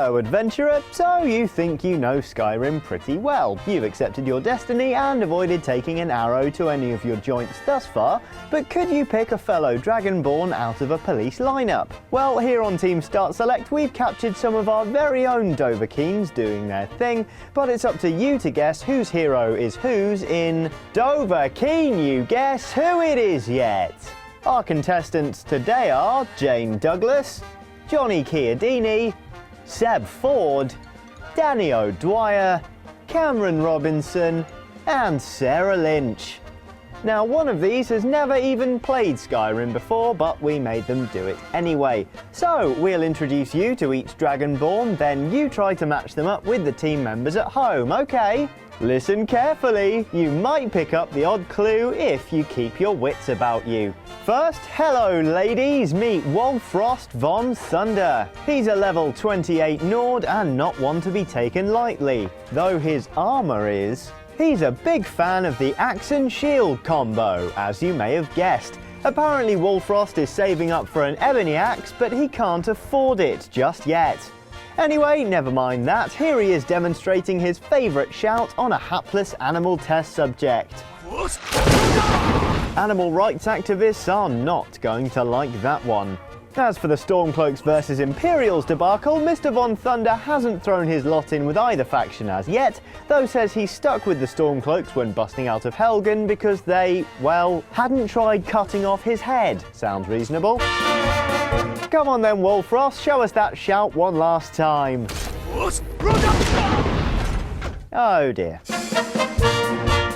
Hello adventurer, so you think you know Skyrim pretty well. You've accepted your destiny and avoided taking an arrow to any of your joints thus far, but could you pick a fellow Dragonborn out of a police lineup? Well, here on Team Start Select we've captured some of our very own Dovahkiins doing their thing, but it's up to you to guess whose hero is whose in Dovahkiin you guess who it is yet? Our contestants today are Jane Douglas, Johnny Chiodini, Seb Ford, Danny O'Dwyer, Cameron Robinson and Sarah Lynch. Now one of these has never even played Skyrim before, but we made them do it anyway. So we'll introduce you to each Dragonborn, then you try to match them up with the team members at home, okay? Listen carefully, you might pick up the odd clue if you keep your wits about you. First, hello ladies, meet Wolfrost von Thunder. He's a level 28 Nord and not one to be taken lightly, though his armour is. He's a big fan of the axe and shield combo, as you may have guessed. Apparently Wolfrost is saving up for an ebony axe, but he can't afford it just yet. Anyway, never mind that, here he is demonstrating his favourite shout on a hapless animal test subject. Animal rights activists are not going to like that one. As for the Stormcloaks vs Imperials debacle, Mr. Von Thunder hasn't thrown his lot in with either faction as yet, though says he's stuck with the Stormcloaks when busting out of Helgen because they, well, hadn't tried cutting off his head. Sounds reasonable. Come on then, Wolfrost, show us that shout one last time. Oh dear.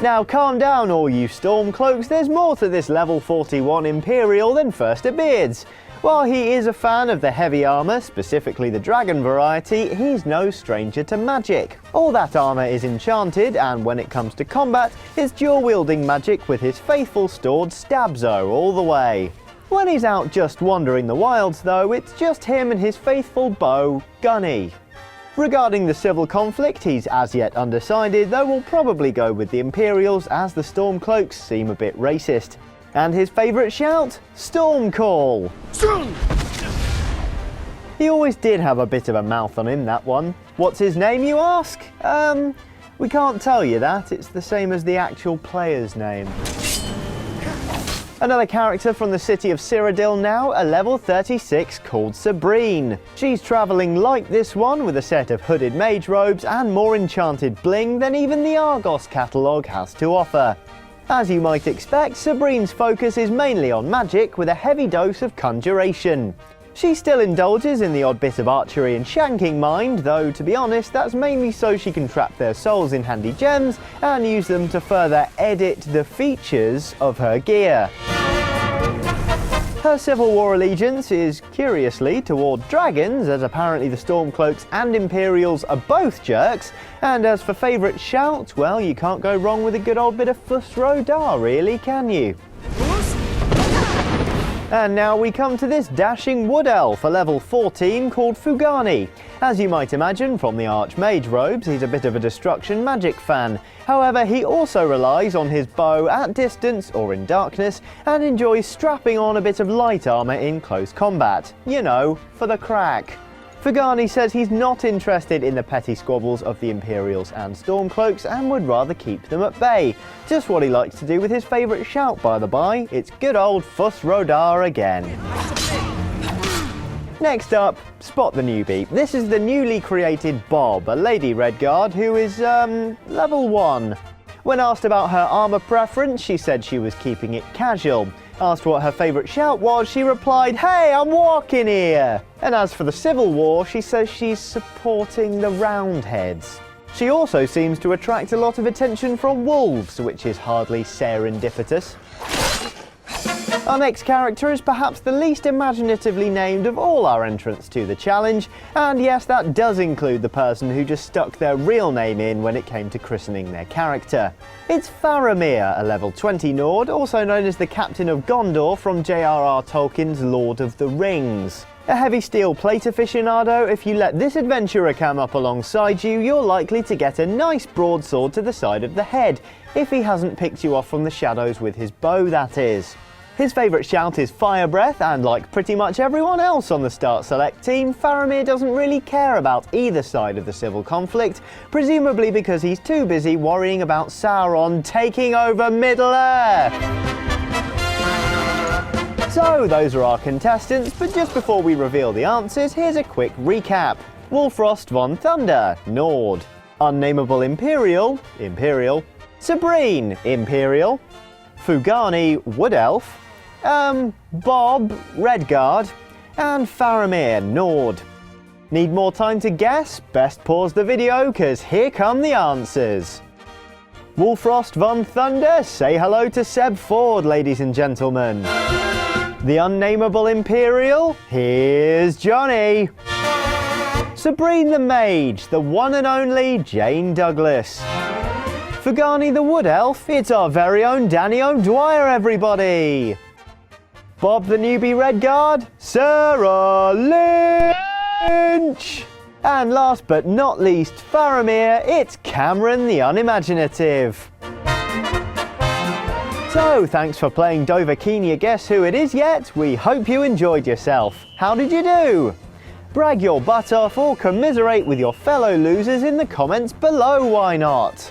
Now calm down all you Stormcloaks, there's more to this level 41 Imperial than first appears. While he is a fan of the heavy armour, specifically the dragon variety, he's no stranger to magic. All that armour is enchanted, and when it comes to combat, it's dual-wielding magic with his faithful stored Stabzo all the way. When he's out just wandering the wilds though, it's just him and his faithful bow, Gunny. Regarding the civil conflict, he's as yet undecided, though we'll probably go with the Imperials as the Stormcloaks seem a bit racist. And his favourite shout? Storm Call! Storm! He always did have a bit of a mouth on him, that one. What's his name, you ask? We can't tell you that, it's the same as the actual player's name. Another character from the city of Cyrodiil now, a level 36 called Sabrine. She's travelling like this one with a set of hooded mage robes and more enchanted bling than even the Argos catalogue has to offer. As you might expect, Sabrine's focus is mainly on magic with a heavy dose of conjuration. She still indulges in the odd bit of archery and shanking mind, though to be honest that's mainly so she can trap their souls in handy gems and use them to further edit the features of her gear. Her Civil War allegiance is, curiously, toward dragons, as apparently the Stormcloaks and Imperials are both jerks, and as for favourite shout, well, you can't go wrong with a good old bit of Fuss Rodar, really, can you? And now we come to this dashing wood elf, a level 14 called Fugani. As you might imagine from the Archmage robes, he's a bit of a destruction magic fan. However, he also relies on his bow at distance or in darkness and enjoys strapping on a bit of light armour in close combat. You know, for the crack. Fugani says he's not interested in the petty squabbles of the Imperials and Stormcloaks and would rather keep them at bay. Just what he likes to do with his favourite shout, by the by. It's good old Fuss Rodar again. Next up, spot the newbie. This is the newly created Bob, a lady Redguard who is, level 1. When asked about her armour preference, she said she was keeping it casual. Asked what her favourite shout was, she replied, "Hey, I'm walking here!" And as for the Civil War, she says she's supporting the Roundheads. She also seems to attract a lot of attention from wolves, which is hardly serendipitous. Our next character is perhaps the least imaginatively named of all our entrants to the challenge, and yes, that does include the person who just stuck their real name in when it came to christening their character. It's Faramir, a level 20 Nord, also known as the Captain of Gondor from J.R.R. Tolkien's Lord of the Rings. A heavy steel plate aficionado, if you let this adventurer come up alongside you, you're likely to get a nice broadsword to the side of the head, if he hasn't picked you off from the shadows with his bow, that is. His favourite shout is Fire Breath, and like pretty much everyone else on the Start Select team, Faramir doesn't really care about either side of the civil conflict, presumably because he's too busy worrying about Sauron taking over Middle-earth. So those are our contestants, but just before we reveal the answers, here's a quick recap. Wolfrost von Thunder, Nord. Unnameable Imperial, Imperial. Sabrine, Imperial. Fugani, Wood Elf. Bob, Redguard. And Faramir, Nord. Need more time to guess? Best pause the video, cause here come the answers. Wolfrost von Thunder, say hello to Seb Ford, ladies and gentlemen. The Unnameable Imperial, here's Johnny. Sabrine the Mage, the one and only Jane Douglas. Fugani the Wood Elf, it's our very own Danny O'Dwyer, everybody. Bob the Newbie Redguard, Sarah Lynch. And last but not least, Faramir, it's Cameron the Unimaginative. So, thanks for playing Dovahkiin, you guess who it is yet? We hope you enjoyed yourself. How did you do? Brag your butt off or commiserate with your fellow losers in the comments below, why not?